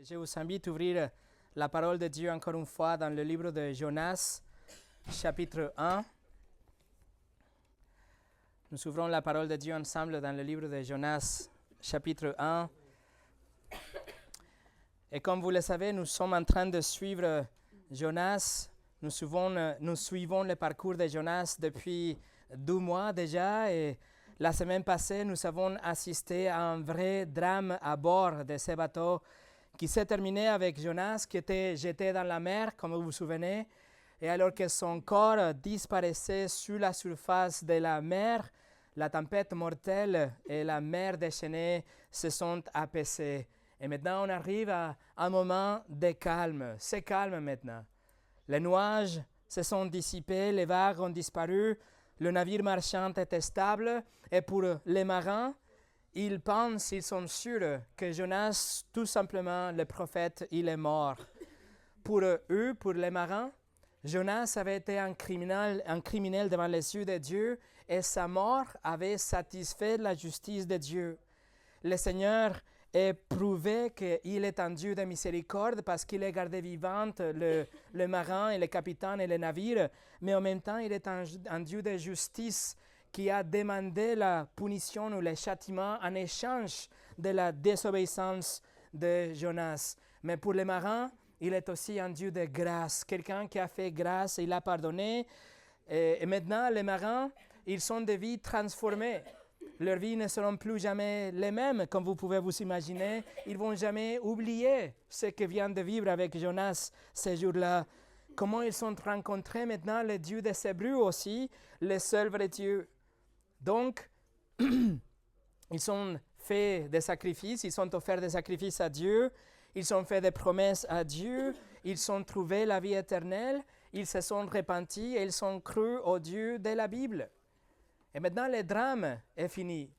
Je vous invite à ouvrir la parole de Dieu encore une fois dans le livre de Jonas, chapitre 1. Nous ouvrons la parole de Dieu ensemble dans le livre de Jonas, chapitre 1. Et comme vous le savez, nous sommes en train de suivre Jonas. Nous suivons le parcours de Jonas depuis 2 mois déjà. Et la semaine passée, nous avons assisté à un vrai drame à bord de ce bateau qui s'est terminé avec Jonas qui était jeté dans la mer, comme vous vous souvenez. Et alors que son corps disparaissait sur la surface de la mer, la tempête mortelle et la mer déchaînée se sont apaisées. Et maintenant, on arrive à un moment de calme. C'est calme maintenant. Les nuages se sont dissipés, les vagues ont disparu, le navire marchand était stable. Et pour les marins, ils pensent, ils sont sûrs que Jonas, tout simplement, le prophète, il est mort. Pour eux, pour les marins, Jonas avait été un criminel devant les yeux de Dieu et sa mort avait satisfait la justice de Dieu. Le Seigneur a prouvé qu'il est un Dieu de miséricorde parce qu'il a gardé vivant le marin et le capitaine et le navire, mais en même temps, il est un Dieu de justice qui a demandé la punition ou le châtiment en échange de la désobéissance de Jonas. Mais pour les marins, il est aussi un Dieu de grâce, quelqu'un qui a fait grâce et il a pardonné. Et maintenant, les marins, ils sont des vies transformées. Leurs vies ne seront plus jamais les mêmes, comme vous pouvez vous imaginer. Ils ne vont jamais oublier ce que vient de vivre avec Jonas ces jours-là. Comment ils sont rencontrés maintenant le Dieu des Hébreux aussi, le seul vrai Dieu. Donc, ils ont fait des sacrifices, ils ont offert des sacrifices à Dieu, ils ont fait des promesses à Dieu, ils ont trouvé la vie éternelle, ils se sont repentis et ils ont cru au Dieu de la Bible. Et maintenant, le drame est fini.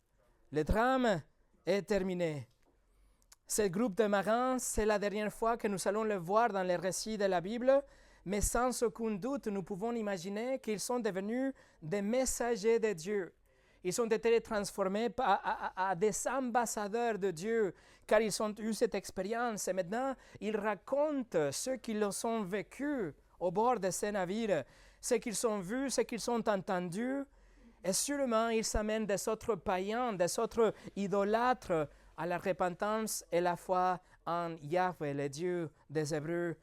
Le drame est terminé. Ce groupe de marins, c'est la dernière fois que nous allons le voir dans les récits de la Bible, mais sans aucun doute, nous pouvons imaginer qu'ils sont devenus des messagers de Dieu. Ils ont été transformés à des ambassadeurs de Dieu, car ils ont eu cette expérience. Et maintenant, ils racontent ce qu'ils ont vécu au bord de ces navires, ce qu'ils ont vu, ce qu'ils ont entendu. Et sûrement, ils amènent des autres païens, des autres idolâtres à la repentance et la foi en Yahweh, le Dieu des Hébreux.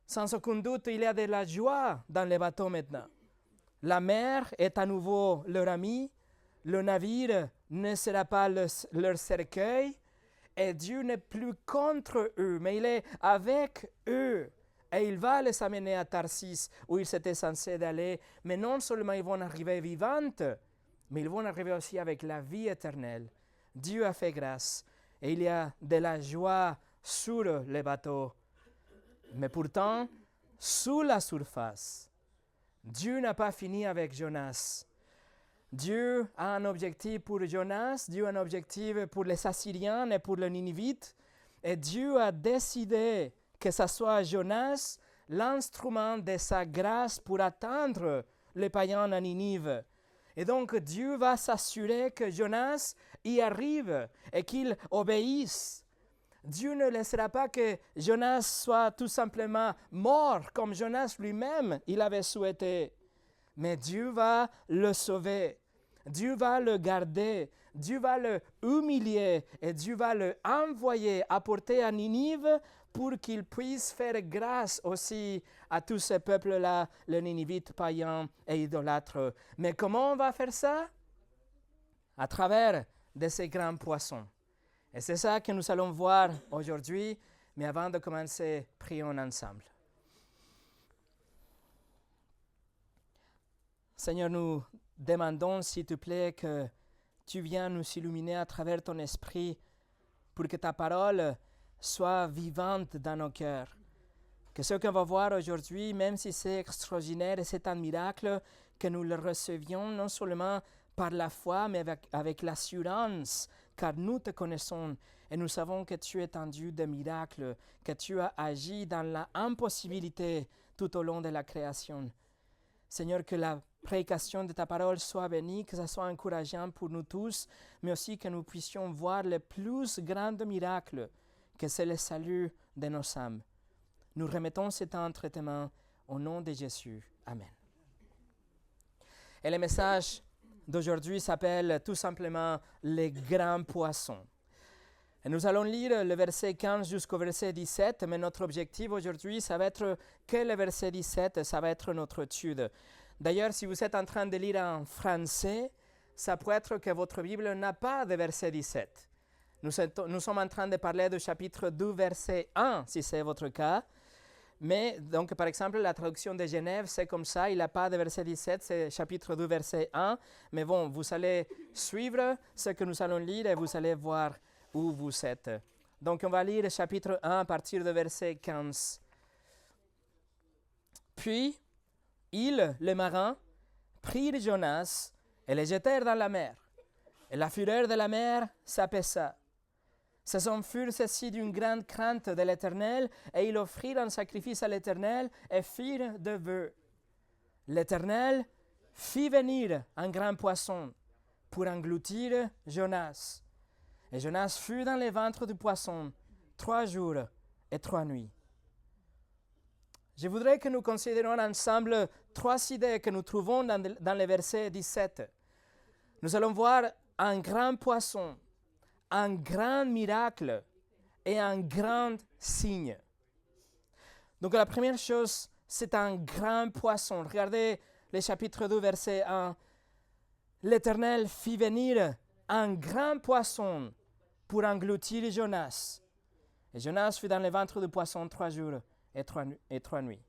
Sans aucun doute, il y a de la joie dans les bateaux maintenant. La mer est à nouveau leur ami. Le navire ne sera pas leur cercueil et Dieu n'est plus contre eux, mais il est avec eux. Et il va les amener à Tarsis, où ils étaient censés aller. Mais non seulement ils vont arriver vivantes, mais ils vont arriver aussi avec la vie éternelle. Dieu a fait grâce et il y a de la joie sur les bateaux. Mais pourtant, sous la surface, Dieu n'a pas fini avec Jonas. Dieu a un objectif pour Jonas, Dieu a un objectif pour les Assyriens et pour les Ninivites. Et Dieu a décidé que ce soit Jonas l'instrument de sa grâce pour atteindre les païens à Ninive. Et donc Dieu va s'assurer que Jonas y arrive et qu'il obéisse. Dieu ne laissera pas que Jonas soit tout simplement mort comme Jonas lui-même il avait souhaité. Mais Dieu va le sauver, Dieu va le garder, Dieu va le humilier et Dieu va le envoyer apporter à Ninive pour qu'il puisse faire grâce aussi à tous ces peuples-là, les Ninivites païens et idolâtres. Mais comment on va faire ça? À travers de ces grands poissons. Et c'est ça que nous allons voir aujourd'hui. Mais avant de commencer, prions ensemble. Seigneur, nous demandons, s'il te plaît, que tu viennes nous illuminer à travers ton esprit pour que ta parole soit vivante dans nos cœurs. Que ce qu'on va voir aujourd'hui, même si c'est extraordinaire et c'est un miracle, que nous le recevions non seulement par la foi, mais avec l'assurance, car nous te connaissons et nous savons que tu es un Dieu de miracles, que tu as agi dans l'impossibilité tout au long de la création. Seigneur, que la prédication de ta parole soit bénie, que ce soit encourageant pour nous tous, mais aussi que nous puissions voir les plus grands miracles que c'est le salut de nos âmes. Nous remettons cet entre tes mains au nom de Jésus. Amen. Et le message d'aujourd'hui s'appelle tout simplement « Les grands poissons ». Et nous allons lire le verset 15 jusqu'au verset 17, mais notre objectif aujourd'hui, ça va être que le verset 17, ça va être notre étude. D'ailleurs, si vous êtes en train de lire en français, ça peut être que votre Bible n'a pas de verset 17. Nous sommes en train de parler du chapitre 2, verset 1, si c'est votre cas. Mais donc, par exemple, la traduction de Genève, c'est comme ça, il n'a pas de verset 17, c'est chapitre 2, verset 1. Mais bon, vous allez suivre ce que nous allons lire et vous allez voir où vous êtes. Donc, on va lire le chapitre 1 à partir du verset 15. Puis, ils, les marins, prirent Jonas et le jetèrent dans la mer. Et la fureur de la mer s'apaisa. Ces hommes furent saisis d'une grande crainte de l'Éternel, et ils offrirent un sacrifice à l'Éternel et firent de vœux. L'Éternel fit venir un grand poisson pour engloutir Jonas. Et Jonas fut dans le ventre du poisson 3 jours et 3 nuits. Je voudrais que nous considérions ensemble 3 idées que nous trouvons dans le verset 17. Nous allons voir un grand poisson, un grand miracle et un grand signe. Donc la première chose, c'est un grand poisson. Regardez le chapitre 2, verset 1. L'Éternel fit venir un grand poisson pour engloutir Jonas. Et Jonas fut dans le ventre du poisson 3 jours et 3 nuits.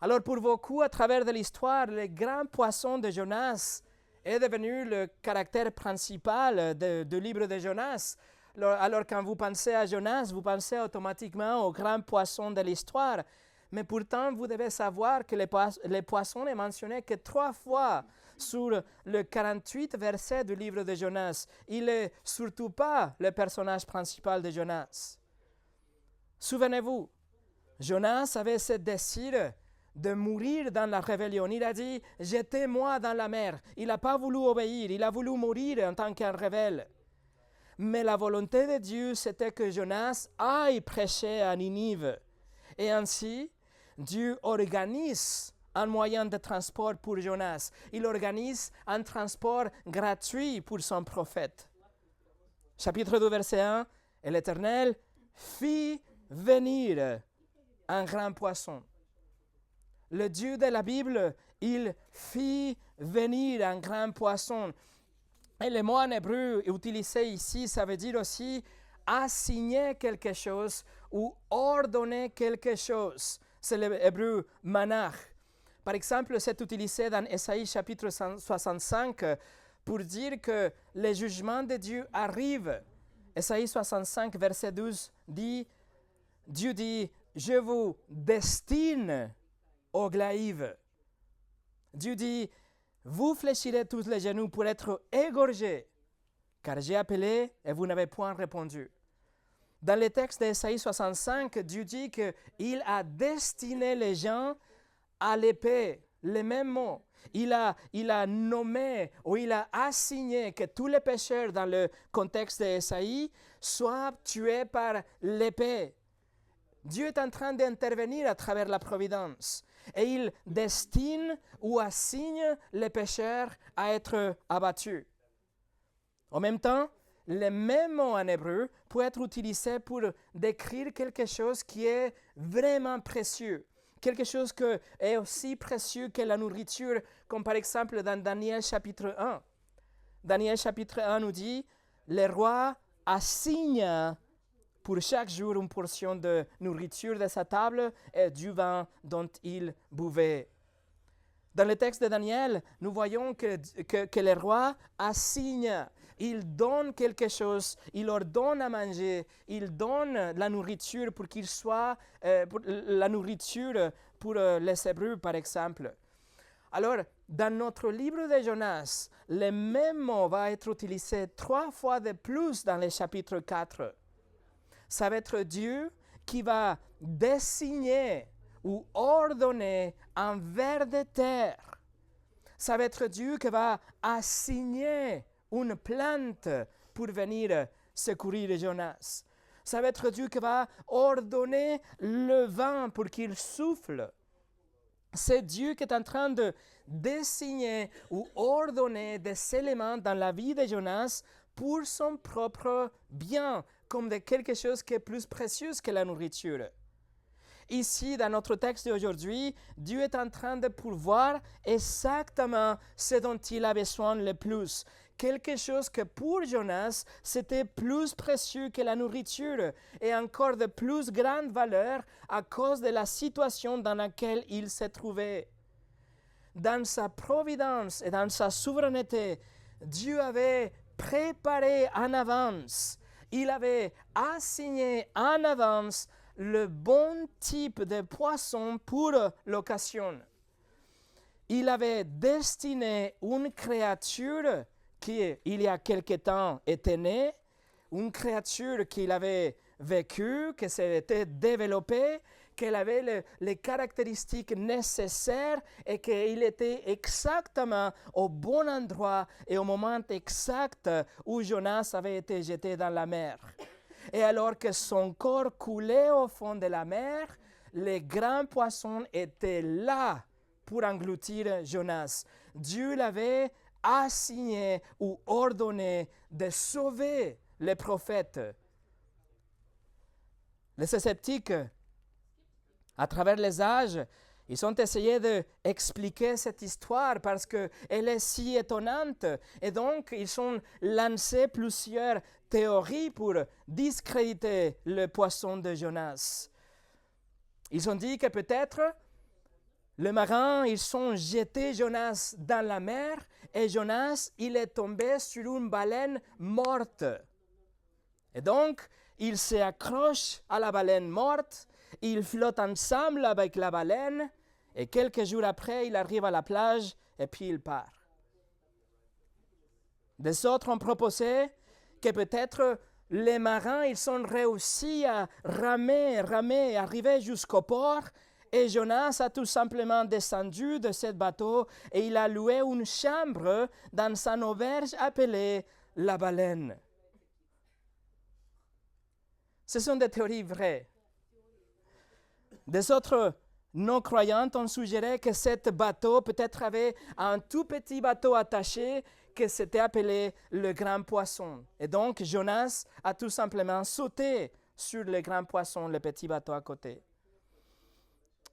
Alors pour beaucoup, à travers de l'histoire, le grand poisson de Jonas est devenu le caractère principal du livre de Jonas. Alors quand vous pensez à Jonas, vous pensez automatiquement au grand poisson de l'histoire. Mais pourtant, vous devez savoir que le poisson n'est mentionné que 3 fois sur le 48 verset du livre de Jonas. Il n'est surtout pas le personnage principal de Jonas. Souvenez-vous, Jonas avait ce désir de mourir dans la rébellion. Il a dit « Jetez-moi dans la mer ». Il n'a pas voulu obéir, il a voulu mourir en tant qu'un rebelle. Mais la volonté de Dieu, c'était que Jonas aille prêcher à Ninive. Et ainsi, Dieu organise un moyen de transport pour Jonas. Il organise un transport gratuit pour son prophète. Chapitre 2, verset 1. « Et l'Éternel fit venir un grand poisson. » Le Dieu de la Bible, il fit venir un grand poisson. Et le mot en hébreu utilisé ici, ça veut dire aussi assigner quelque chose ou ordonner quelque chose. C'est l'hébreu manach. Par exemple, c'est utilisé dans Ésaïe chapitre 65 pour dire que le jugement de Dieu arrive. Ésaïe 65, verset 12 dit, Dieu dit, je vous destine au glaïve. Dieu dit, vous fléchirez tous les genoux pour être égorgés, car j'ai appelé et vous n'avez point répondu. Dans le texte d'Ésaïe 65, Dieu dit qu'il a destiné les gens à l'épée, les mêmes mots. Il a nommé ou il a assigné que tous les pécheurs dans le contexte d'Ésaïe soient tués par l'épée. Dieu est en train d'intervenir à travers la providence. Et il destine ou assigne les pécheurs à être abattus. En même temps, le même mot en hébreu peut être utilisé pour décrire quelque chose qui est vraiment précieux. Quelque chose qui est aussi précieux que la nourriture, comme par exemple dans Daniel chapitre 1. Daniel chapitre 1 nous dit, le roi assigne pour chaque jour une portion de nourriture de sa table et du vin dont il buvait. Dans le texte de Daniel, nous voyons que le roi assigne, il donne quelque chose, il leur donne à manger, il donne la nourriture pour qu'il soit, la nourriture pour les Hébreux par exemple. Alors, dans notre livre de Jonas, le même mot va être utilisé 3 fois de plus dans le chapitre 4. Ça va être Dieu qui va désigner ou ordonner un ver de terre. Ça va être Dieu qui va assigner une plante pour venir secourir Jonas. Ça va être Dieu qui va ordonner le vent pour qu'il souffle. C'est Dieu qui est en train de désigner ou ordonner des éléments dans la vie de Jonas pour son propre bien, comme de quelque chose qui est plus précieux que la nourriture. Ici, dans notre texte d'aujourd'hui, Dieu est en train de pourvoir exactement ce dont il a besoin le plus. Quelque chose que pour Jonas, c'était plus précieux que la nourriture et encore de plus grande valeur à cause de la situation dans laquelle il se trouvait. Dans sa providence et dans sa souveraineté, Dieu avait préparé en avance, il avait assigné en avance le bon type de poisson pour l'occasion. Il avait destiné une créature qui, il y a quelque temps, était née, une créature qu'il avait vécue, qui s'était développée, qu'elle avait les caractéristiques nécessaires et qu'il était exactement au bon endroit et au moment exact où Jonas avait été jeté dans la mer. Et alors que son corps coulait au fond de la mer, les grands poissons étaient là pour engloutir Jonas. Dieu l'avait assigné ou ordonné de sauver les prophètes. Les sceptiques, à travers les âges, ils ont essayé d'expliquer cette histoire parce qu'elle est si étonnante. Et donc, ils ont lancé plusieurs théories pour discréditer le poisson de Jonas. Ils ont dit que peut-être les marins, ils ont jeté Jonas dans la mer et Jonas, il est tombé sur une baleine morte. Et donc, il s'accroche à la baleine morte, il flotte ensemble avec la baleine et quelques jours après, il arrive à la plage et puis il part. Des autres ont proposé que peut-être les marins, ils ont réussi à ramer, arriver jusqu'au port et Jonas a tout simplement descendu de ce bateau et il a loué une chambre dans une auberge appelée la baleine. Ce sont des théories vraies. Des autres non-croyants ont suggéré que ce bateau peut-être avait un tout petit bateau attaché que c'était appelé le grand poisson. Et donc Jonas a tout simplement sauté sur le grand poisson, le petit bateau à côté.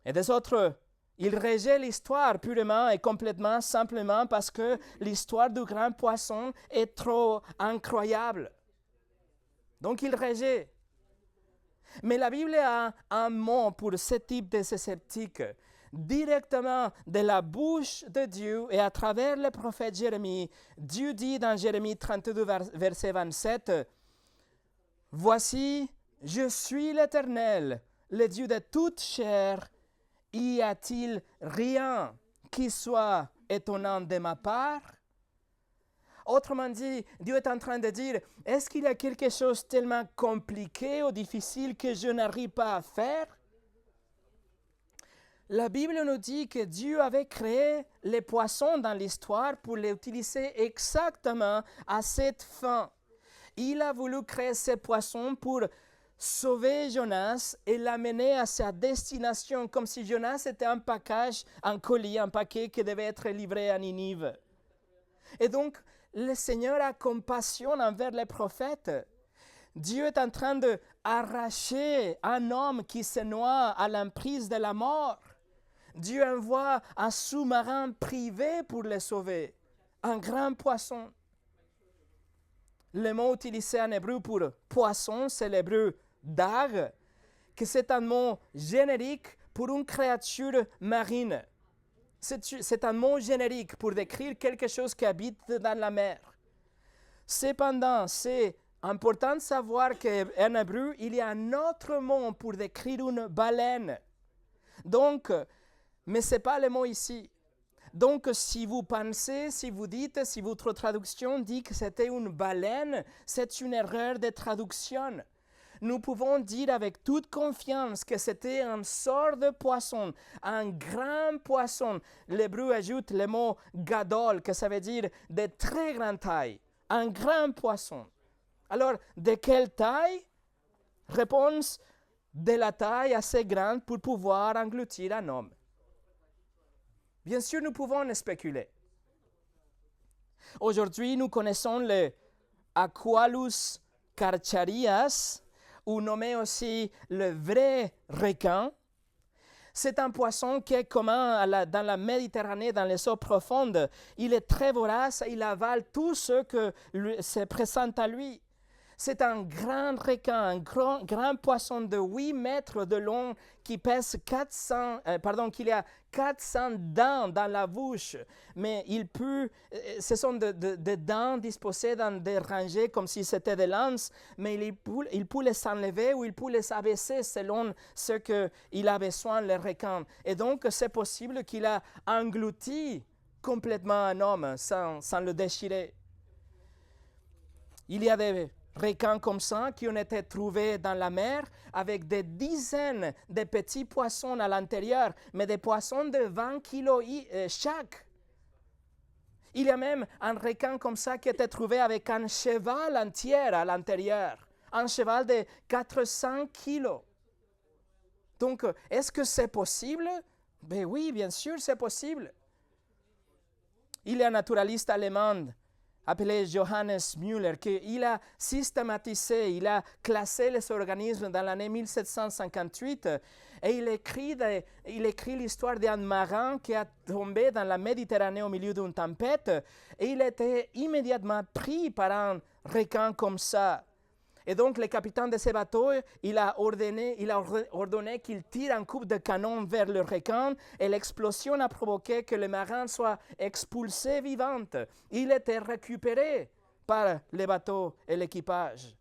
Et des autres, ils rejettent l'histoire purement et complètement, simplement parce que l'histoire du grand poisson est trop incroyable. Donc ils rejettent. Mais la Bible a un mot pour ce type de sceptiques. Directement de la bouche de Dieu et à travers le prophète Jérémie, Dieu dit dans Jérémie 32, verset 27, « Voici, je suis l'Éternel, le Dieu de toute chair. Y a-t-il rien qui soit étonnant de ma part? » Autrement dit, Dieu est en train de dire, est-ce qu'il y a quelque chose tellement compliqué ou difficile que je n'arrive pas à faire? La Bible nous dit que Dieu avait créé les poissons dans l'histoire pour les utiliser exactement à cette fin. Il a voulu créer ces poissons pour sauver Jonas et l'amener à sa destination, comme si Jonas était un package, un colis, un paquet qui devait être livré à Ninive. Et donc, le Seigneur a compassion envers les prophètes. Dieu est en train d'arracher un homme qui se noie à l'emprise de la mort. Dieu envoie un sous-marin privé pour le sauver, un grand poisson. Le mot utilisé en hébreu pour poisson, c'est l'hébreu dag, que c'est un mot générique pour une créature marine. C'est un mot générique pour décrire quelque chose qui habite dans la mer. Cependant, c'est important de savoir qu'en hébreu, il y a un autre mot pour décrire une baleine. Donc, mais ce n'est pas le mot ici. Donc, si vous pensez, si vous dites, si votre traduction dit que c'était une baleine, c'est une erreur de traduction. Nous pouvons dire avec toute confiance que c'était un sort de poisson, un grand poisson. L'hébreu ajoute le mot gadol, que ça veut dire de très grande taille, un grand poisson. Alors, de quelle taille? réponse de la taille assez grande pour pouvoir engloutir un homme. Bien sûr, nous pouvons spéculer. Aujourd'hui, nous connaissons le Aqualus carcharias, ou nommé aussi le vrai requin. C'est un poisson qui est commun dans la Méditerranée, dans les eaux profondes. Il est très vorace, il avale tout ce que se présente à lui. C'est un grand requin, un grand poisson de 8 mètres de long qui pèse qu'il a 400 dents dans la bouche. Mais ce sont des dents disposées dans des rangées comme si c'était des lances, mais il peut les enlever ou il peut les abaisser selon ce qu'il a besoin, le requin. Et donc, c'est possible qu'il a englouti complètement un homme sans le déchirer. Il y a des requins comme ça qui ont été trouvés dans la mer avec des dizaines de petits poissons à l'intérieur, mais des poissons de 20 kilos chaque. Il y a même un requin comme ça qui a été trouvé avec un cheval entier à l'intérieur, un cheval de 400 kilos. Donc, est-ce que c'est possible? Ben oui, bien sûr, c'est possible. Il y a un naturaliste allemand appelé Johannes Müller, qui a systématisé, il a classé les organismes dans l'année 1758 et il écrit l'histoire d'un marin qui a tombé dans la Méditerranée au milieu d'une tempête et il était immédiatement pris par un requin comme ça. Et donc, le capitaine de ce bateau, il a ordonné qu'il tire un coup de canon vers le requin et l'explosion a provoqué que le marin soit expulsé vivant. Il était récupéré par le bateau et l'équipage.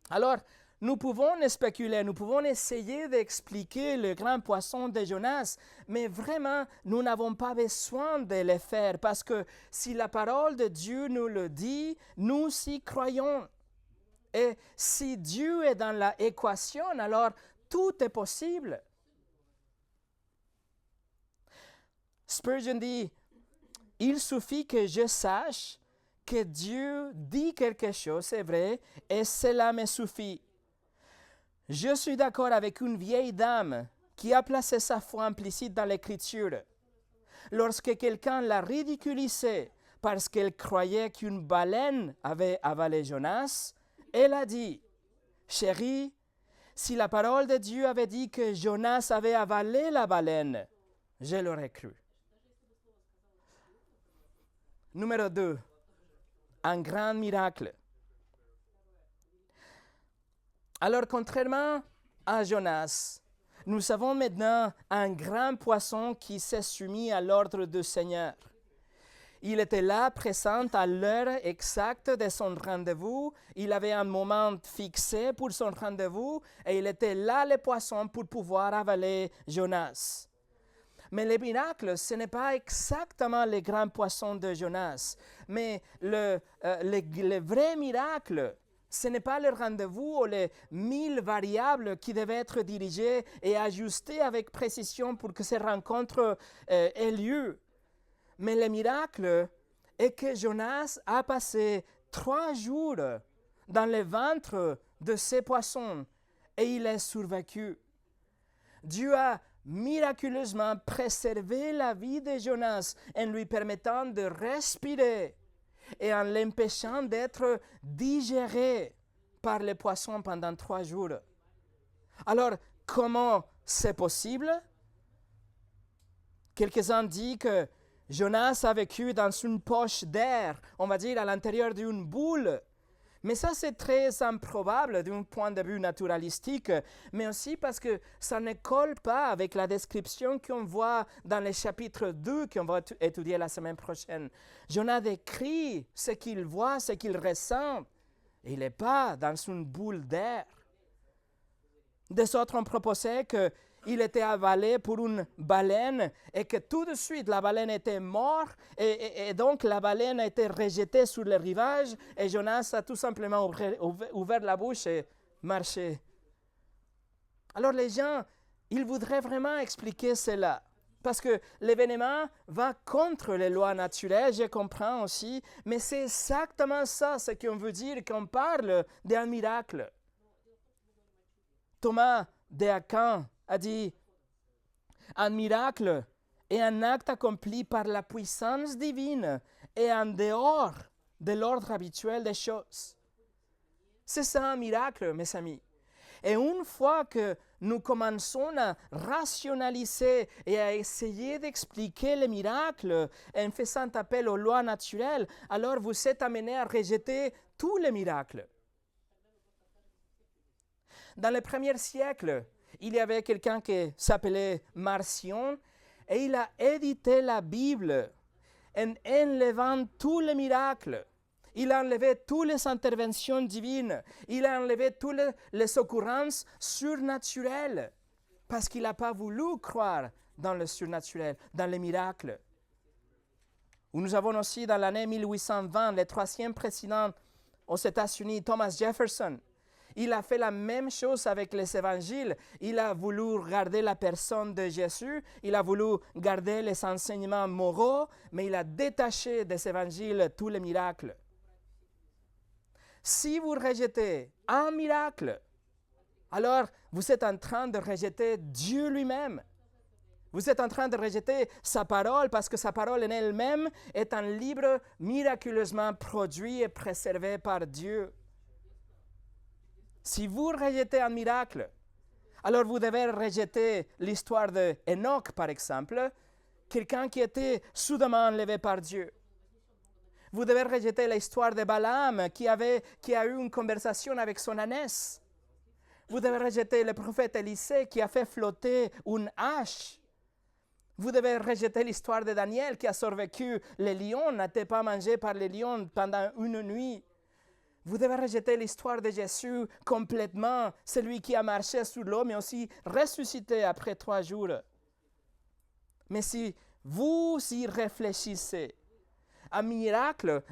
Alors, nous pouvons spéculer, nous pouvons essayer d'expliquer le grand poisson de Jonas, mais vraiment, nous n'avons pas besoin de le faire parce que si la parole de Dieu nous le dit, nous y croyons. Et si Dieu est dans l'équation, alors tout est possible. Spurgeon dit, il suffit que je sache que Dieu dit quelque chose, c'est vrai, et cela me suffit. Je suis d'accord avec une vieille dame qui a placé sa foi implicite dans l'Écriture. Lorsque quelqu'un l'a ridiculisée parce qu'elle croyait qu'une baleine avait avalé Jonas, elle a dit, « Chérie, si la parole de Dieu avait dit que Jonas avait avalé la baleine, je l'aurais cru. » Numéro 2, un grand miracle. Alors, contrairement à Jonas, nous avons maintenant un grand poisson qui s'est soumis à l'ordre du Seigneur. Il était là, présent à l'heure exacte de son rendez-vous. Il avait un moment fixé pour son rendez-vous et il était là, le poisson, pour pouvoir avaler Jonas. Mais le miracle, ce n'est pas exactement le grand poisson de Jonas. Mais le vrai miracle, ce n'est pas le rendez-vous ou les 1000 variables qui devaient être dirigées et ajustées avec précision pour que ces rencontres aient lieu. Mais le miracle est que Jonas a passé 3 jours dans le ventre de ces poissons et il est survécu. Dieu a miraculeusement préservé la vie de Jonas en lui permettant de respirer et en l'empêchant d'être digéré par les poissons pendant 3 jours. Alors, comment c'est possible? Quelques-uns disent que Jonas a vécu dans une poche d'air, on va dire à l'intérieur d'une boule. Mais ça, c'est très improbable d'un point de vue naturalistique, mais aussi parce que ça ne colle pas avec la description qu'on voit dans le chapitre 2 qu'on va étudier la semaine prochaine. Jonas décrit ce qu'il voit, ce qu'il ressent. Il n'est pas dans une boule d'air. Des autres ont proposé qu'il était avalé pour une baleine et que tout de suite la baleine était morte et donc la baleine a été rejetée sur le rivage et Jonas a tout simplement ouvert la bouche et marché. Alors les gens, ils voudraient vraiment expliquer cela parce que l'événement va contre les lois naturelles, je comprends aussi, mais c'est exactement ça ce qu'on veut dire quand on parle d'un miracle. Thomas d'Aquin a dit, un miracle est un acte accompli par la puissance divine et en dehors de l'ordre habituel des choses. C'est ça un miracle, mes amis. Et une fois que nous commençons à rationaliser et à essayer d'expliquer les miracles en faisant appel aux lois naturelles, alors vous êtes amenés à rejeter tous les miracles. Dans le premier siècle, il y avait quelqu'un qui s'appelait Marcion et il a édité la Bible en enlevant tous les miracles. Il a enlevé toutes les interventions divines. Il a enlevé toutes les occurrences surnaturelles parce qu'il n'a pas voulu croire dans le surnaturel, dans les miracles. Nous avons aussi dans l'année 1820 le troisième président aux États-Unis, Thomas Jefferson. Il a fait la même chose avec les évangiles. Il a voulu garder la personne de Jésus, il a voulu garder les enseignements moraux, mais il a détaché des évangiles tous les miracles. Si vous rejetez un miracle, alors vous êtes en train de rejeter Dieu lui-même. Vous êtes en train de rejeter sa parole parce que sa parole en elle-même est un livre miraculeusement produit et préservé par Dieu. Si vous rejetez un miracle, alors vous devez rejeter l'histoire d'Enoch, par exemple, quelqu'un qui était soudainement enlevé par Dieu. Vous devez rejeter l'histoire de Balaam qui a eu une conversation avec son ânesse. Vous devez rejeter le prophète Élisée qui a fait flotter une hache. Vous devez rejeter l'histoire de Daniel qui a survécu les lions, n'a été pas mangé par les lions pendant une nuit. Vous devez rejeter l'histoire de Jésus complètement, celui qui a marché sur l'eau, mais aussi ressuscité après 3 jours. Mais si vous y réfléchissez, un miracle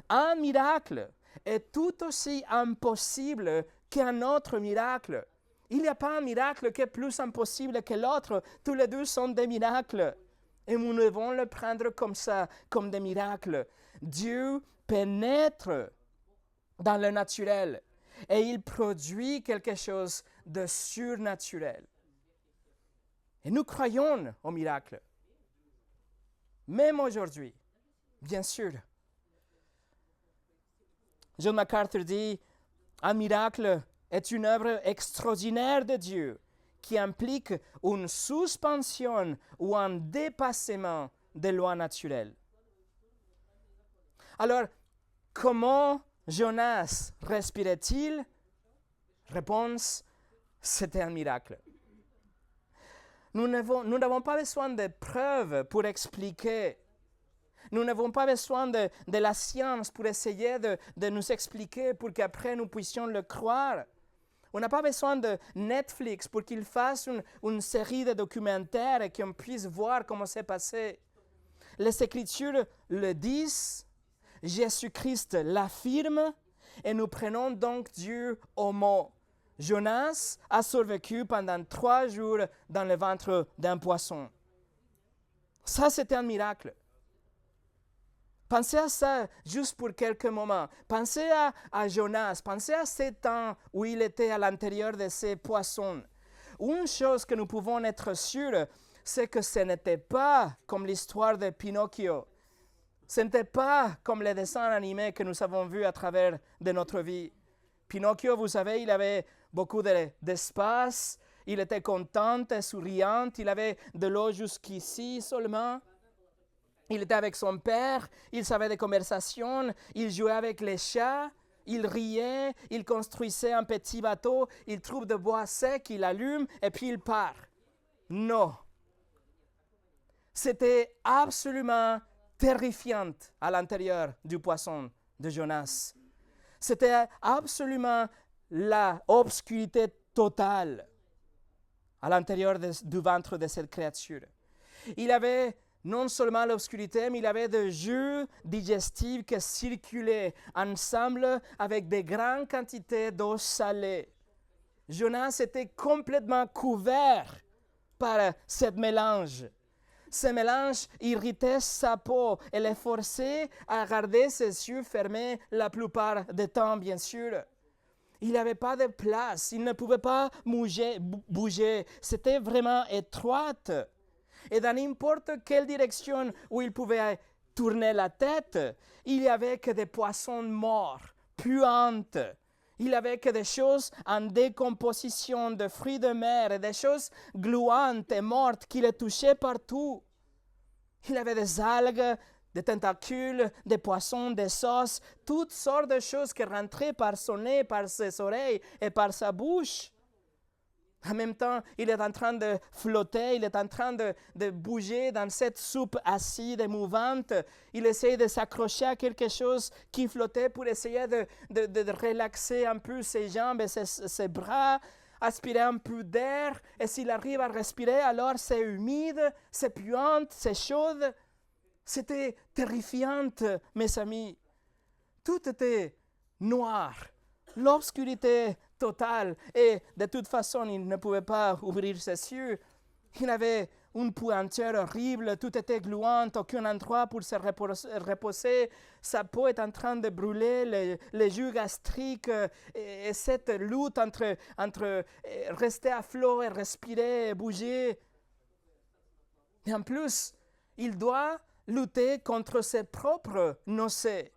est tout aussi impossible qu'un autre miracle. Il n'y a pas un miracle qui est plus impossible que l'autre. Tous les deux sont des miracles. Et nous devons le prendre comme ça, comme des miracles. Dieu pénètre dans le naturel et il produit quelque chose de surnaturel. Et nous croyons au miracle. Même aujourd'hui, bien sûr. John MacArthur dit, un miracle est une œuvre extraordinaire de Dieu qui implique une suspension ou un dépassement des lois naturelles. Alors, comment Jonas respirait-il? Réponse, c'était un miracle. Nous n'avons pas besoin de preuves pour expliquer. Nous n'avons pas besoin de la science pour essayer de nous expliquer pour qu'après nous puissions le croire. On n'a pas besoin de Netflix pour qu'il fasse une série de documentaires et qu'on puisse voir comment c'est passé. Les Écritures le disent, Jésus-Christ l'affirme, et nous prenons donc Dieu au mot. Jonas a survécu pendant 3 jours dans le ventre d'un poisson. Ça, c'était un miracle. Pensez à ça juste pour quelques moments. Pensez à Jonas. Pensez à ces temps où il était à l'intérieur de ces poissons. Une chose que nous pouvons être sûrs, c'est que ce n'était pas comme l'histoire de Pinocchio. Ce n'était pas comme les dessins animés que nous avons vus à travers de notre vie. Pinocchio, vous savez, il avait beaucoup d'espace, il était content et souriant, il avait de l'eau jusqu'ici seulement. Il était avec son père, il savait des conversations, il jouait avec les chats, il riait, il construisait un petit bateau, il trouve de bois sec, il allume et puis il part. Non. C'était absolument terrifiant à l'intérieur du poisson de Jonas. C'était absolument la obscurité totale à l'intérieur du ventre de cette créature. Il avait non seulement l'obscurité, mais il avait des jus digestifs qui circulaient ensemble avec de grandes quantités d'eau salée. Jonas était complètement couvert par ce mélange. Ce mélange irritait sa peau et le forçait à garder ses yeux fermés la plupart du temps, bien sûr. Il n'avait pas de place, il ne pouvait pas bouger. C'était vraiment étroite. Et dans n'importe quelle direction où il pouvait tourner la tête, il n'y avait que des poissons morts, puantes. Il n'y avait que des choses en décomposition, des fruits de mer et des choses gluantes et mortes qui le touchaient partout. Il avait des algues, des tentacules, des poissons, des sauces, toutes sortes de choses qui rentraient par son nez, par ses oreilles et par sa bouche. En même temps, il est en train de flotter, il est en train de bouger dans cette soupe acide et mouvante. Il essaie de s'accrocher à quelque chose qui flottait pour essayer de relaxer un peu ses jambes et ses bras, aspirer un peu d'air. Et s'il arrive à respirer, alors c'est humide, c'est puant, c'est chaud. C'était terrifiant, mes amis. Tout était noir, l'obscurité totale. Et de toute façon, il ne pouvait pas ouvrir ses yeux. Il avait une puanteur horrible, tout était gluant, aucun endroit pour se reposer. Sa peau est en train de brûler, les jus gastriques, et cette lutte entre rester à flot et respirer et bouger. Et en plus, il doit lutter contre ses propres nausées,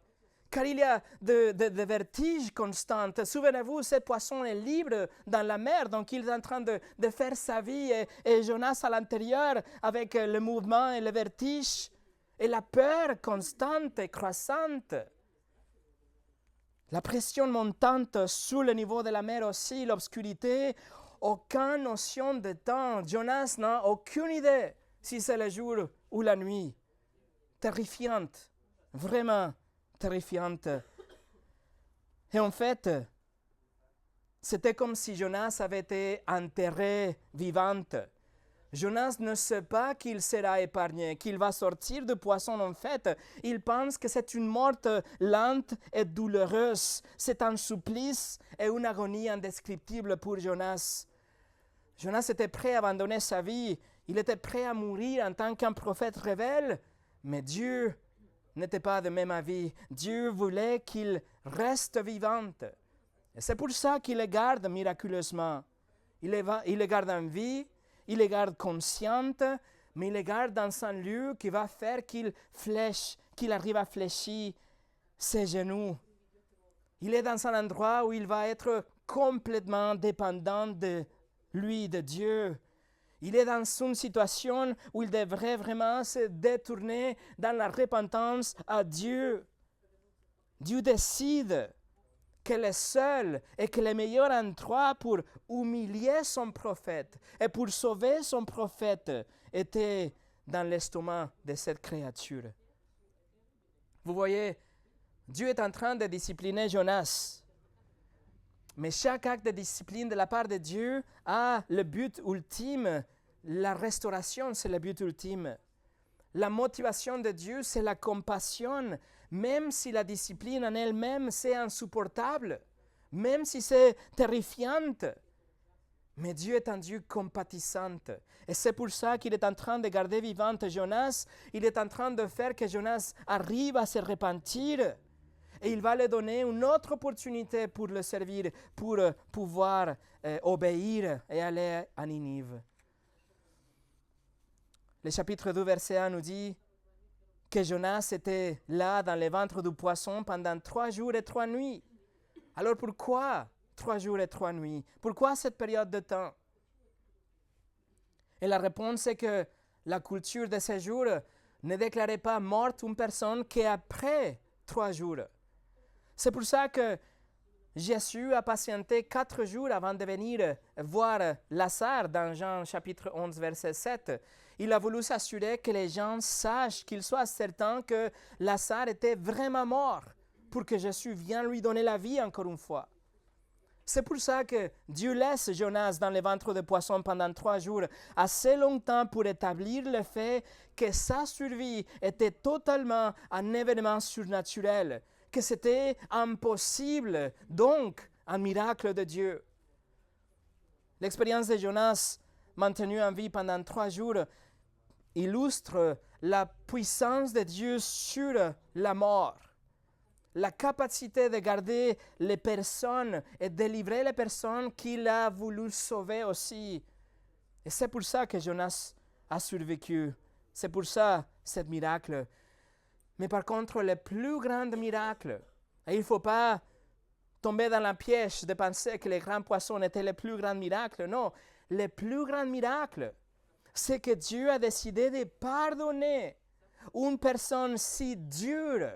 car il y a de vertiges constants. Souvenez-vous, ce poisson est libre dans la mer, donc il est en train de faire sa vie, et Jonas à l'intérieur avec le mouvement et le vertige, et la peur constante et croissante. La pression montante sous le niveau de la mer aussi, l'obscurité, aucune notion de temps. Jonas n'a aucune idée si c'est le jour ou la nuit. Terrifiante, vraiment terrifiante. Et en fait, c'était comme si Jonas avait été enterré vivante. Jonas ne sait pas qu'il sera épargné, qu'il va sortir du poisson en fait. Il pense que c'est une mort lente et douloureuse. C'est un supplice et une agonie indescriptible pour Jonas. Jonas était prêt à abandonner sa vie. Il était prêt à mourir en tant qu'un prophète rebelle. Mais Dieu n'était pas de même avis. Dieu voulait qu'il reste vivant. Et c'est pour ça qu'il le garde miraculeusement. Il le garde en vie, il le garde consciente, mais il le garde dans un lieu qui va faire qu'il flèche, qu'il arrive à fléchir ses genoux. Il est dans un endroit où il va être complètement dépendant de lui, de Dieu. Il est dans une situation où il devrait vraiment se détourner dans la repentance à Dieu. Dieu décide que le seul et que le meilleur endroit pour humilier son prophète et pour sauver son prophète était dans l'estomac de cette créature. Vous voyez, Dieu est en train de discipliner Jonas. Mais chaque acte de discipline de la part de Dieu a le but ultime. La restauration, c'est le but ultime. La motivation de Dieu, c'est la compassion. Même si la discipline en elle-même, c'est insupportable. Même si c'est terrifiant. Mais Dieu est un Dieu compatissant. Et c'est pour ça qu'il est en train de garder vivante Jonas. Il est en train de faire que Jonas arrive à se repentir. Et il va lui donner une autre opportunité pour le servir, pour pouvoir obéir et aller à Ninive. Le chapitre 2, verset 1 nous dit que Jonas était là dans le ventre du poisson pendant 3 jours et 3 nuits. Alors pourquoi 3 jours et 3 nuits? Pourquoi cette période de temps? Et la réponse est que la culture de ces jours ne déclarait pas morte une personne qu'après 3 jours. C'est pour ça que Jésus a patienté 4 jours avant de venir voir Lazare dans Jean chapitre 11, verset 7. Il a voulu s'assurer que les gens sachent, qu'ils soient certains que Lazare était vraiment mort pour que Jésus vienne lui donner la vie encore une fois. C'est pour ça que Dieu laisse Jonas dans le ventre de poisson pendant 3 jours, assez longtemps pour établir le fait que sa survie était totalement un événement surnaturel, que c'était impossible, donc un miracle de Dieu. L'expérience de Jonas, maintenu en vie pendant 3 jours, illustre la puissance de Dieu sur la mort. la capacité de garder les personnes et délivrer les personnes qu'il a voulu sauver aussi. Et c'est pour ça que Jonas a survécu. C'est pour ça, ce miracle. Mais par contre, le plus grand miracle, et il ne faut pas tomber dans la piège de penser que les grands poissons étaient le plus grand miracle. Non, le plus grand miracle, c'est que Dieu a décidé de pardonner une personne si dure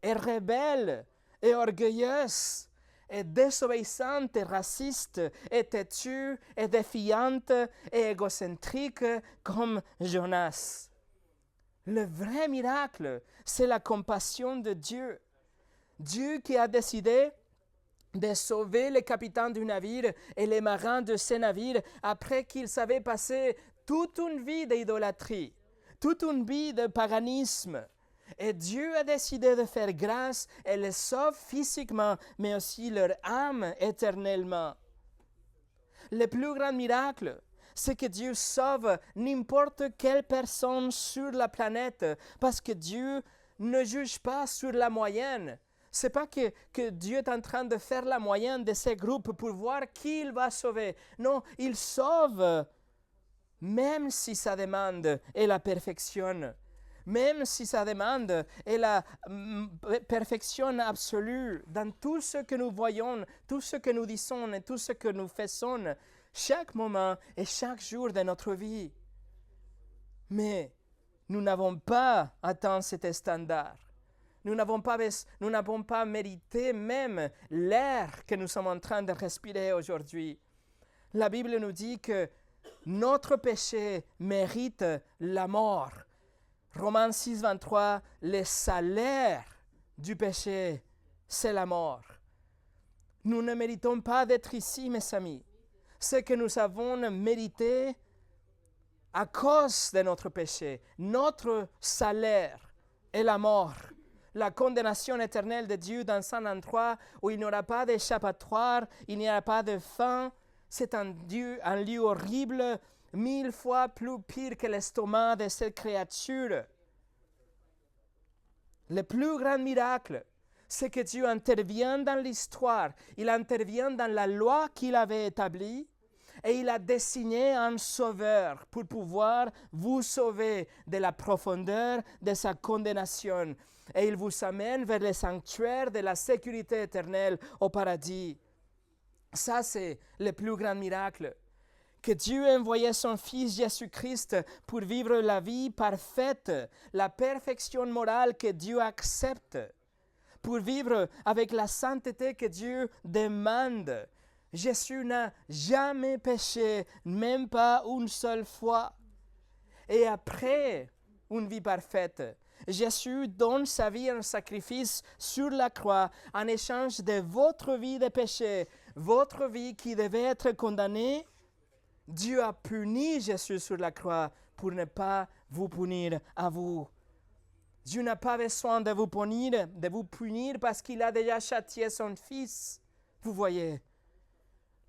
et rebelle et orgueilleuse et désobéissante et raciste et têtue et défiante et égocentrique comme Jonas. Le vrai miracle, c'est la compassion de Dieu. Dieu qui a décidé de sauver le capitaine du navire et les marins de ce navire après qu'ils avaient passé toute une vie d'idolâtrie, toute une vie de paganisme. Et Dieu a décidé de faire grâce et les sauve physiquement, mais aussi leur âme éternellement. Le plus grand miracle, c'est que Dieu sauve n'importe quelle personne sur la planète, parce que Dieu ne juge pas sur la moyenne. Ce n'est pas que Dieu est en train de faire la moyenne de ces groupes pour voir qui il va sauver. Non, il sauve, même si sa demande est la perfection. Même si sa demande est la perfection absolue dans tout ce que nous voyons, tout ce que nous disons et tout ce que nous faisons, chaque moment et chaque jour de notre vie. Mais nous n'avons pas atteint cet standard. Nous n'avons pas mérité même l'air que nous sommes en train de respirer aujourd'hui. La Bible nous dit que notre péché mérite la mort. Romains 6, 23, le salaire du péché, c'est la mort. Nous ne méritons pas d'être ici, mes amis. Ce que nous avons mérité à cause de notre péché, notre salaire est la mort. La condamnation éternelle de Dieu dans un endroit où il n'y aura pas d'échappatoire, il n'y aura pas de fin. C'est un lieu horrible, 1000 fois plus pire que l'estomac de cette créature. Le plus grand miracle, c'est que Dieu intervient dans l'histoire. Il intervient dans la loi qu'il avait établie et il a désigné un sauveur pour pouvoir vous sauver de la profondeur de sa condamnation. Et il vous amène vers le sanctuaire de la sécurité éternelle au paradis. Ça, c'est le plus grand miracle. Que Dieu a envoyé son Fils Jésus-Christ pour vivre la vie parfaite, la perfection morale que Dieu accepte, pour vivre avec la sainteté que Dieu demande. Jésus n'a jamais péché, même pas une seule fois. Et après une vie parfaite, Jésus donne sa vie en sacrifice sur la croix en échange de votre vie de péché, votre vie qui devait être condamnée. Dieu a puni Jésus sur la croix pour ne pas vous punir à vous. Dieu n'a pas besoin de vous punir parce qu'il a déjà châtié son Fils. Vous voyez,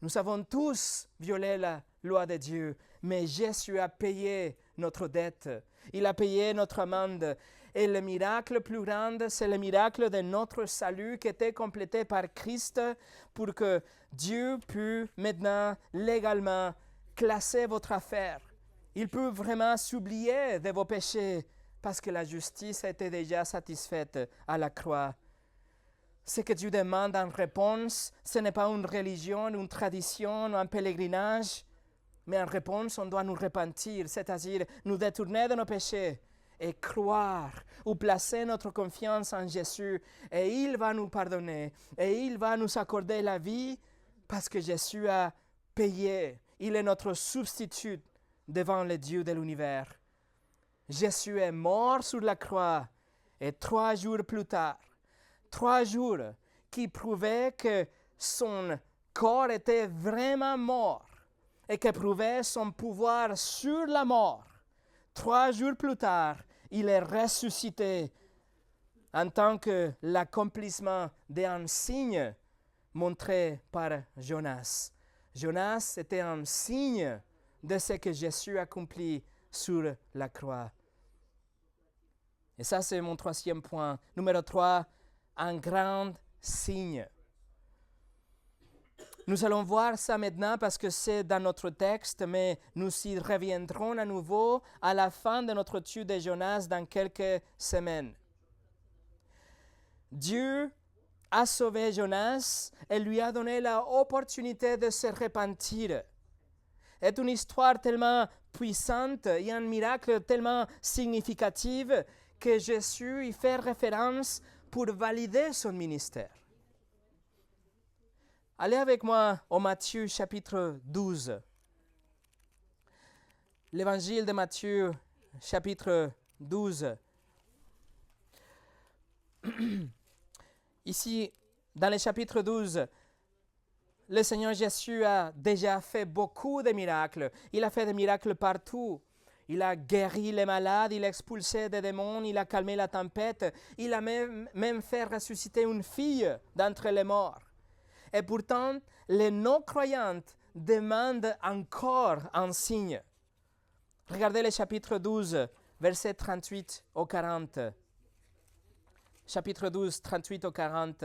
nous avons tous violé la loi de Dieu, mais Jésus a payé notre dette. Il a payé notre amende. Et le miracle plus grand, c'est le miracle de notre salut qui était complété par Christ pour que Dieu puisse maintenant légalement classer votre affaire. Il peut vraiment s'oublier de vos péchés parce que la justice a été déjà satisfaite à la croix. Ce que Dieu demande en réponse, ce n'est pas une religion, une tradition, un pèlerinage, mais en réponse, on doit nous repentir, c'est-à-dire nous détourner de nos péchés et croire ou placer notre confiance en Jésus et il va nous pardonner et il va nous accorder la vie parce que Jésus a payé. Il est notre substitut devant le Dieu de l'univers. Jésus est mort sur la croix et 3 jours plus tard, 3 jours qui prouvaient que son corps était vraiment mort et qui prouvaient son pouvoir sur la mort. 3 jours plus tard, il est ressuscité en tant que l'accomplissement d'un signe montré par Jonas. Jonas était un signe de ce que Jésus accomplit sur la croix. Et ça, c'est mon 3e point. Numéro 3, un grand signe. Nous allons voir ça maintenant parce que c'est dans notre texte, mais nous y reviendrons à nouveau à la fin de notre étude de Jonas dans quelques semaines. Dieu a sauvé Jonas et lui a donné l'opportunité de se repentir. C'est une histoire tellement puissante et un miracle tellement significatif que Jésus y fait référence pour valider son ministère. Allez avec moi au Matthieu chapitre 12. L'évangile de Matthieu chapitre 12. Ici, dans le chapitre 12, le Seigneur Jésus a déjà fait beaucoup de miracles. Il a fait des miracles partout. Il a guéri les malades, il a expulsé des démons, il a calmé la tempête. Il a même fait ressusciter une fille d'entre les morts. Et pourtant, les non-croyantes demandent encore un signe. Regardez le chapitre 12, versets 38 au 40. Chapitre 12, 38 au 40.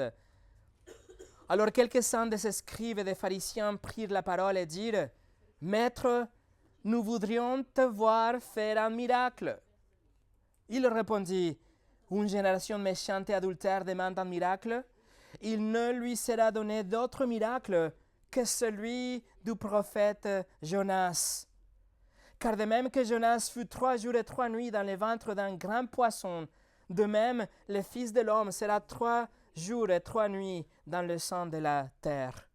Alors quelques-uns des scribes et des pharisiens prirent la parole et dirent, « Maître, nous voudrions te voir faire un miracle. » Il répondit, « Une génération méchante et adultère demande un miracle. Il ne lui sera donné d'autre miracle que celui du prophète Jonas. Car de même que Jonas fut 3 jours et 3 nuits dans le ventre d'un grand poisson, de même le Fils de l'homme sera 3 jours et 3 nuits dans le sein de la terre. »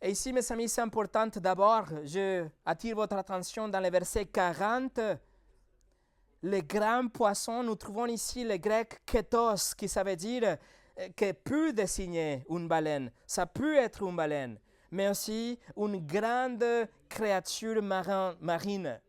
Et ici, mes amis, c'est important. D'abord, je attire votre attention dans le verset 40. Le grand poisson, nous trouvons ici le grec kétos, qui ça veut dire que peut désigner une baleine. Ça peut être une baleine, mais aussi une grande créature marine.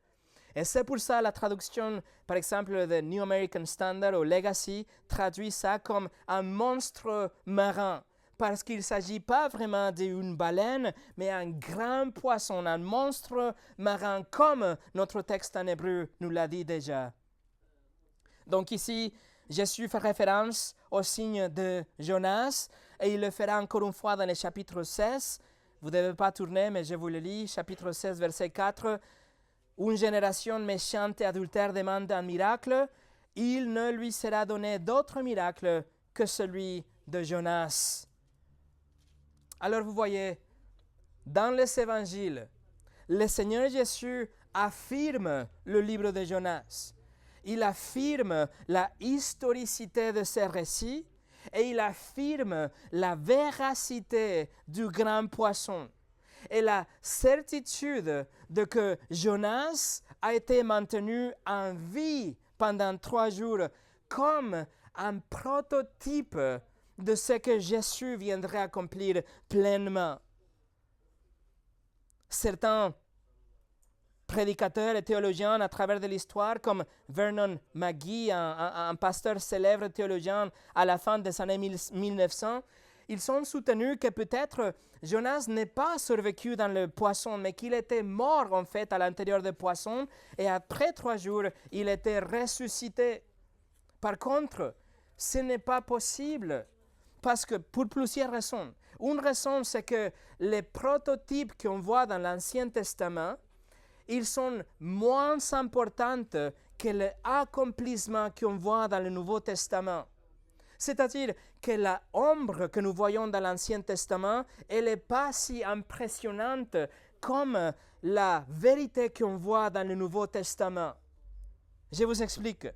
Et c'est pour ça la traduction, par exemple, de New American Standard ou Legacy, traduit ça comme un monstre marin. Parce qu'il ne s'agit pas vraiment d'une baleine, mais un grand poisson, un monstre marin, comme notre texte en hébreu nous l'a dit déjà. Donc ici, Jésus fait référence au signe de Jonas, et il le fera encore une fois dans le chapitre 16. Vous ne devez pas tourner, mais je vous le lis, chapitre 16, verset 4. Une génération méchante et adultère demande un miracle. Il ne lui sera donné d'autre miracle que celui de Jonas. Alors vous voyez, dans les évangiles, le Seigneur Jésus affirme le livre de Jonas. Il affirme la historicité de ces récits et il affirme la véracité du grand poisson et la certitude de que Jonas a été maintenu en vie pendant 3 jours comme un prototype de ce que Jésus viendrait accomplir pleinement. Certains prédicateurs et théologiens à travers de l'histoire, comme Vernon McGee, un pasteur célèbre théologien à la fin des années 1900, ils ont soutenu que peut-être Jonas n'est pas survécu dans le poisson, mais qu'il était mort en fait à l'intérieur du poisson et après 3 jours, il était ressuscité. Par contre, ce n'est pas possible parce que pour plusieurs raisons. Une raison, c'est que les prototypes qu'on voit dans l'Ancien Testament, ils sont moins importants que l'accomplissement qu'on voit dans le Nouveau Testament. C'est-à-dire que l'ombre que nous voyons dans l'Ancien Testament, elle n'est pas si impressionnante comme la vérité qu'on voit dans le Nouveau Testament. Je vous explique.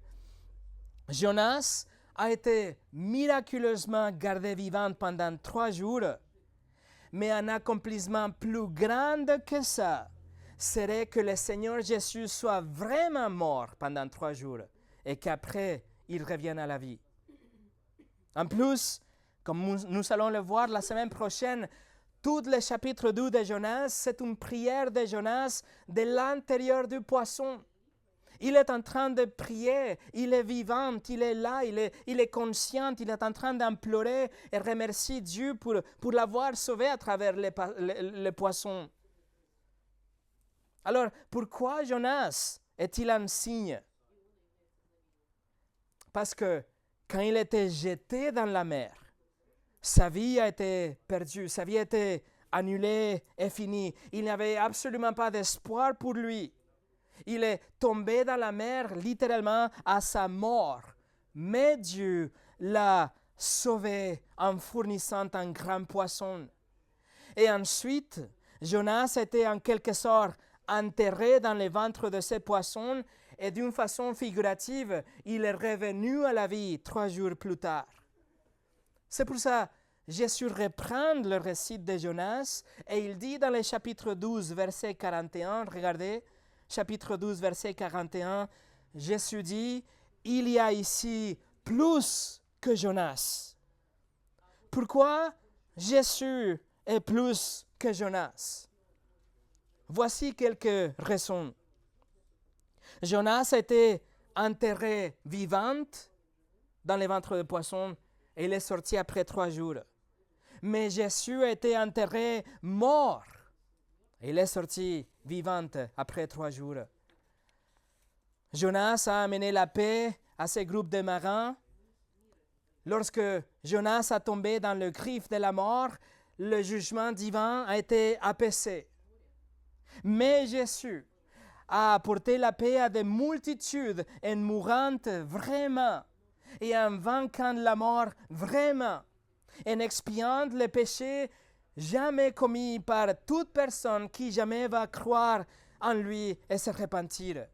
Jonas a été miraculeusement gardé vivant pendant 3 jours, mais un accomplissement plus grand que ça serait que le Seigneur Jésus soit vraiment mort pendant 3 jours et qu'après, il revienne à la vie. En plus, comme nous allons le voir la semaine prochaine, tout le chapitre 2 de Jonas, c'est une prière de Jonas de l'intérieur du poisson. Il est en train de prier, il est vivant, il est là, il est conscient, il est en train d'implorer et remercier Dieu pour l'avoir sauvé à travers le poisson. Alors, pourquoi Jonas est-il un signe? Parce que quand il était jeté dans la mer, sa vie a été perdue, sa vie a été annulée et finie. Il n'y avait absolument pas d'espoir pour lui. Il est tombé dans la mer littéralement à sa mort. Mais Dieu l'a sauvé en fournissant un grand poisson. Et ensuite, Jonas était en quelque sorte enterré dans le ventre de ce poisson et d'une façon figurative, il est revenu à la vie 3 jours plus tard. C'est pour ça que Jésus reprend le récit de Jonas et il dit dans le chapitre 12, verset 41, regardez, chapitre 12, verset 41, Jésus dit, « Il y a ici plus que Jonas. » Pourquoi Jésus est plus que Jonas? Voici quelques raisons. Jonas a été enterré vivant dans le ventre de poisson et il est sorti après 3 jours. Mais Jésus a été enterré mort et il est sorti vivant après 3 jours. Jonas a amené la paix à ce groupe de marins. Lorsque Jonas a tombé dans le griffe de la mort, le jugement divin a été apaisé. Mais Jésus a apporté la paix à des multitudes en mourant vraiment et en vainquant la mort vraiment, en expiant les péchés jamais commis par toute personne qui jamais va croire en lui et se repentir.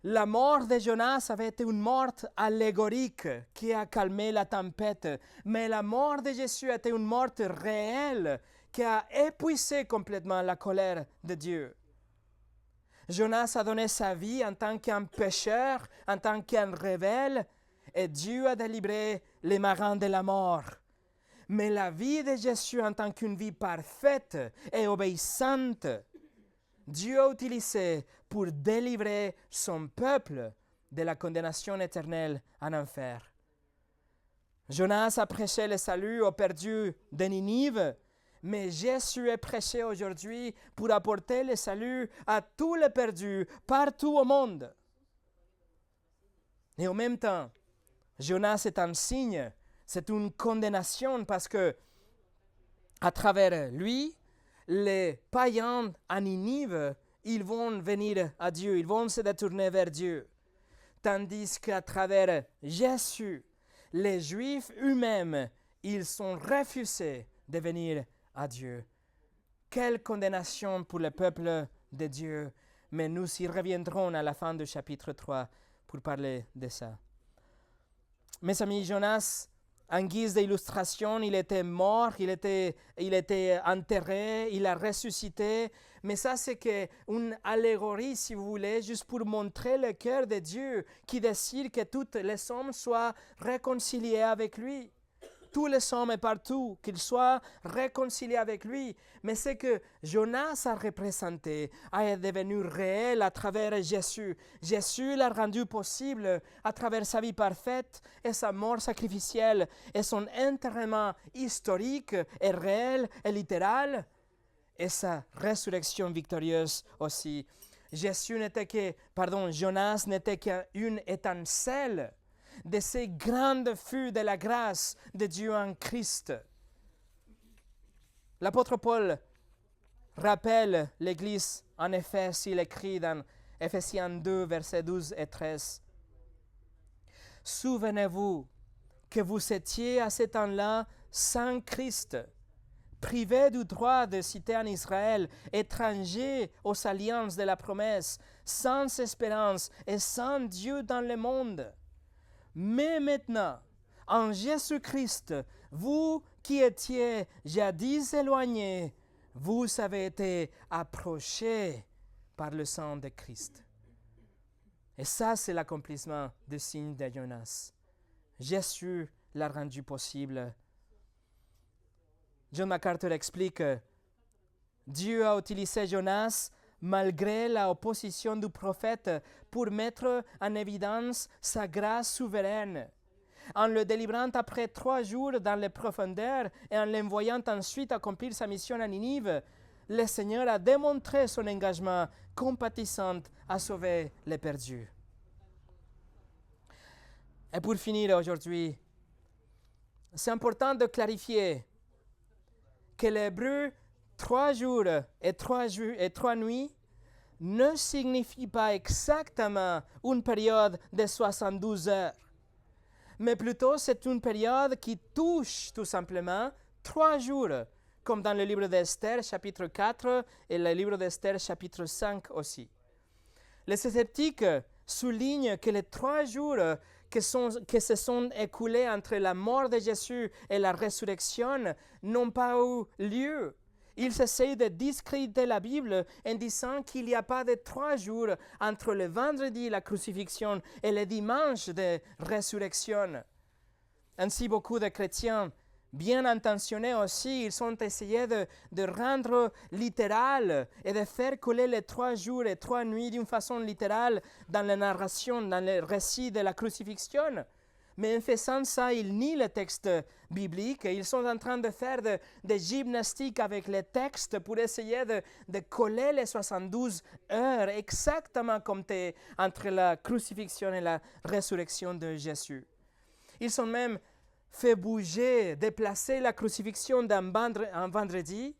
La mort de Jonas avait été une mort allégorique qui a calmé la tempête, mais la mort de Jésus a été une mort réelle qui a épuisé complètement la colère de Dieu. Jonas a donné sa vie en tant qu'un pécheur, en tant qu'un rebelle, et Dieu a délivré les marins de la mort. Mais la vie de Jésus en tant qu'une vie parfaite et obéissante, Dieu a utilisé pour délivrer son peuple de la condamnation éternelle en enfer. Jonas a prêché le salut aux perdus de Ninive, mais Jésus est prêché aujourd'hui pour apporter le salut à tous les perdus partout au monde. Et en même temps, Jonas est un signe, c'est une condamnation parce que à travers lui, les païens à Ninive, ils vont venir à Dieu, ils vont se détourner vers Dieu. Tandis qu'à travers Jésus, les Juifs eux-mêmes, ils sont refusés de venir à Dieu. Quelle condamnation pour le peuple de Dieu, mais nous y reviendrons à la fin du chapitre 3 pour parler de ça. Mes amis, Jonas, en guise d'illustration, il était mort, il était enterré, il a ressuscité. Mais ça, c'est une allégorie, si vous voulez, juste pour montrer le cœur de Dieu qui décide que tous les hommes soient réconciliés avec lui. Tous les hommes et partout, qu'ils soient réconciliés avec lui. Mais ce que Jonas a représenté est devenu réel à travers Jésus. Jésus l'a rendu possible à travers sa vie parfaite et sa mort sacrificielle et son enterrement historique et réel et littéral et sa résurrection victorieuse aussi. Jonas n'était qu'une étincelle de ces grandes feux de la grâce de Dieu en Christ. L'apôtre Paul rappelle l'Église en Éphèse, il écrit dans Éphésiens 2, versets 12 et 13. « Souvenez-vous que vous étiez à ce temps-là sans Christ, privés du droit de citer en Israël, étrangers aux alliances de la promesse, sans espérance et sans Dieu dans le monde. Mais maintenant, en Jésus-Christ, vous qui étiez jadis éloignés, vous avez été approchés par le sang de Christ. » Et ça, c'est l'accomplissement du signe de Jonas. Jésus l'a rendu possible. John MacArthur explique que Dieu a utilisé Jonas malgré l'opposition du prophète pour mettre en évidence sa grâce souveraine. En le délivrant après 3 jours dans les profondeurs et en l'envoyant ensuite accomplir sa mission à Ninive, le Seigneur a démontré son engagement compatissant à sauver les perdus. Et pour finir aujourd'hui, c'est important de clarifier que l'hébreu 3 jours et 3 nuits ne signifie pas exactement une période de 72 heures, mais plutôt c'est une période qui touche tout simplement 3 jours, comme dans le livre d'Esther chapitre 4 et le livre d'Esther chapitre 5 aussi. Les sceptiques soulignent que les 3 jours que se sont écoulés entre la mort de Jésus et la résurrection n'ont pas eu lieu. Ils essayent de discréditer la Bible en disant qu'il n'y a pas de 3 jours entre le vendredi, la crucifixion, et le dimanche de résurrection. Ainsi, beaucoup de chrétiens bien intentionnés aussi, ils ont essayé de rendre littéral et de faire coller les 3 jours et 3 nuits d'une façon littérale dans la narration, dans le récit de la crucifixion. Mais en faisant ça, ils nient le texte biblique. Ils sont en train de faire de gymnastique avec les textes pour essayer de coller les 72 heures exactement comme entre la crucifixion et la résurrection de Jésus. Ils ont même fait bouger, déplacer la crucifixion d'un vendredi.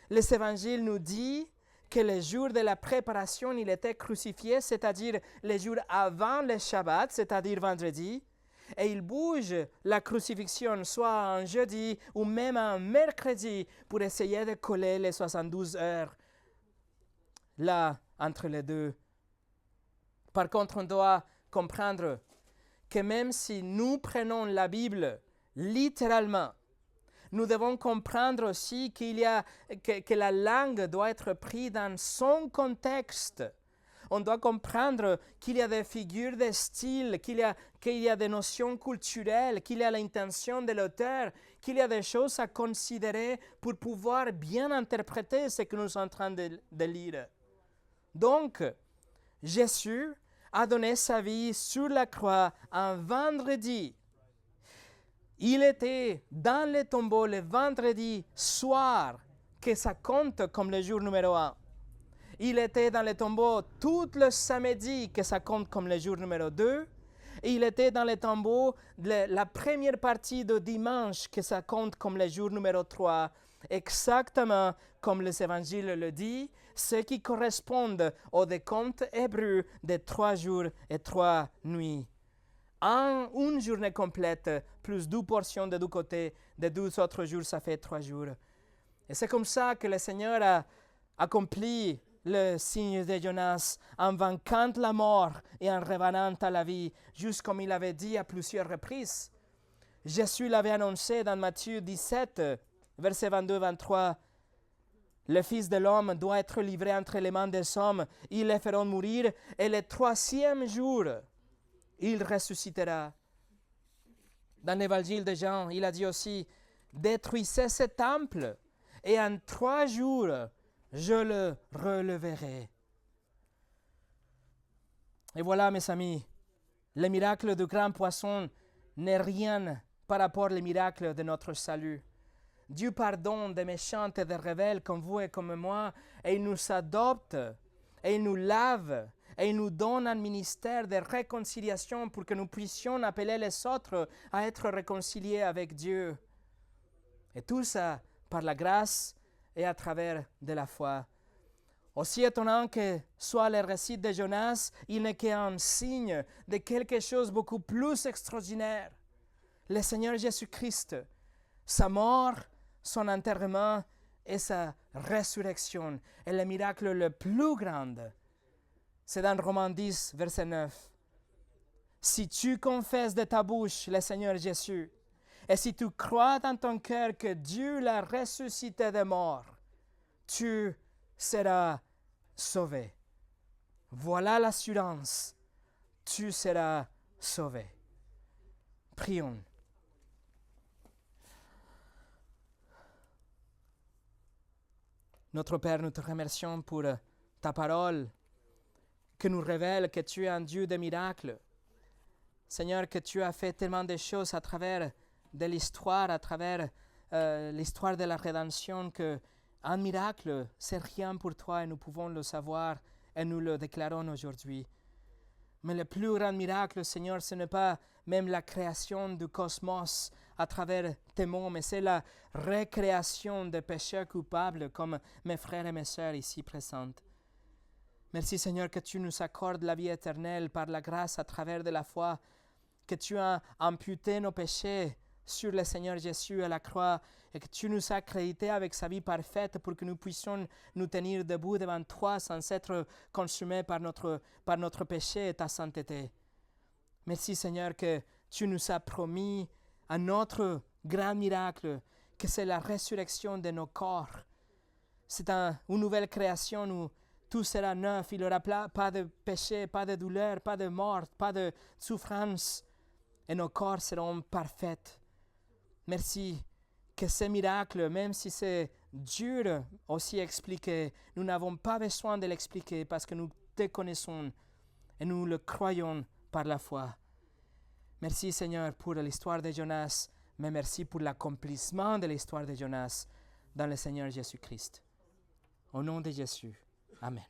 Les évangiles nous disent que le jour de la préparation, il était crucifié, c'est-à-dire le jour avant le Shabbat, c'est-à-dire vendredi. Et il bouge la crucifixion, soit un jeudi ou même un mercredi, pour essayer de coller les 72 heures là, entre les deux. Par contre, on doit comprendre que même si nous prenons la Bible littéralement, nous devons comprendre aussi que la langue doit être prise dans son contexte. On doit comprendre qu'il y a des figures de style, qu'il y a des notions culturelles, qu'il y a l'intention de l'auteur, qu'il y a des choses à considérer pour pouvoir bien interpréter ce que nous sommes en train de lire. Donc, Jésus a donné sa vie sur la croix un vendredi. Il était dans le tombeau le vendredi soir, que ça compte comme le jour numéro 1. Il était dans le tombeau tout le samedi, que ça compte comme le jour numéro 2. Et il était dans le tombeau la première partie de dimanche, que ça compte comme le jour numéro 3. Exactement comme les évangiles le disent, ce qui correspond au décompte hébreu de 3 jours et 3 nuits. Une journée complète, plus 2 portions de 2 côtés, de 2 autres jours, ça fait 3 jours. Et c'est comme ça que le Seigneur a accompli le signe de Jonas en vainquant la mort et en revenant à la vie, juste comme il avait dit à plusieurs reprises. Jésus l'avait annoncé dans Matthieu 17, versets 22-23. Le Fils de l'homme doit être livré entre les mains des hommes, ils le feront mourir, et le 3e jour, il ressuscitera. Dans l'évangile de Jean, il a dit aussi, détruisez ce temple, et en 3 jours, je le releverai. Et voilà, mes amis, le miracle du grand poisson n'est rien par rapport au miracle de notre salut. Dieu pardonne des méchants et des rebelles comme vous et comme moi, et il nous adopte, et il nous lave, et il nous donne un ministère de réconciliation pour que nous puissions appeler les autres à être réconciliés avec Dieu. Et tout ça par la grâce et à travers de la foi. Aussi étonnant que soit le récit de Jonas, il n'est qu'un signe de quelque chose de beaucoup plus extraordinaire. Le Seigneur Jésus-Christ, sa mort, son enterrement et sa résurrection est le miracle le plus grand. C'est dans Romains 10, verset 9. Si tu confesses de ta bouche le Seigneur Jésus, et si tu crois dans ton cœur que Dieu l'a ressuscité des morts, tu seras sauvé. Voilà l'assurance. Tu seras sauvé. Prions. Notre Père, nous te remercions pour ta parole qui nous révèle que tu es un Dieu de miracles. Seigneur, que tu as fait tellement de choses à travers de l'histoire, à travers l'histoire de la rédemption, qu'un miracle, c'est rien pour toi et nous pouvons le savoir et nous le déclarons aujourd'hui. Mais le plus grand miracle, Seigneur, ce n'est pas même la création du cosmos à travers tes mots, mais c'est la récréation des pécheurs coupables comme mes frères et mes sœurs ici présentes. Merci Seigneur que tu nous accordes la vie éternelle par la grâce à travers de la foi, que tu as imputé nos péchés sur le Seigneur Jésus à la croix et que tu nous as crédités avec sa vie parfaite pour que nous puissions nous tenir debout devant toi sans être consumés par notre péché et ta sainteté. Merci Seigneur que tu nous as promis un autre grand miracle, que c'est la résurrection de nos corps. C'est une nouvelle création où tout sera neuf, il n'y aura pas de péché, pas de douleur, pas de mort, pas de souffrance, et nos corps seront parfaits. Merci que ce miracle, même si c'est dur aussi à expliquer, nous n'avons pas besoin de l'expliquer parce que nous te connaissons et nous le croyons par la foi. Merci Seigneur pour l'histoire de Jonas, mais merci pour l'accomplissement de l'histoire de Jonas dans le Seigneur Jésus-Christ. Au nom de Jésus. Amen.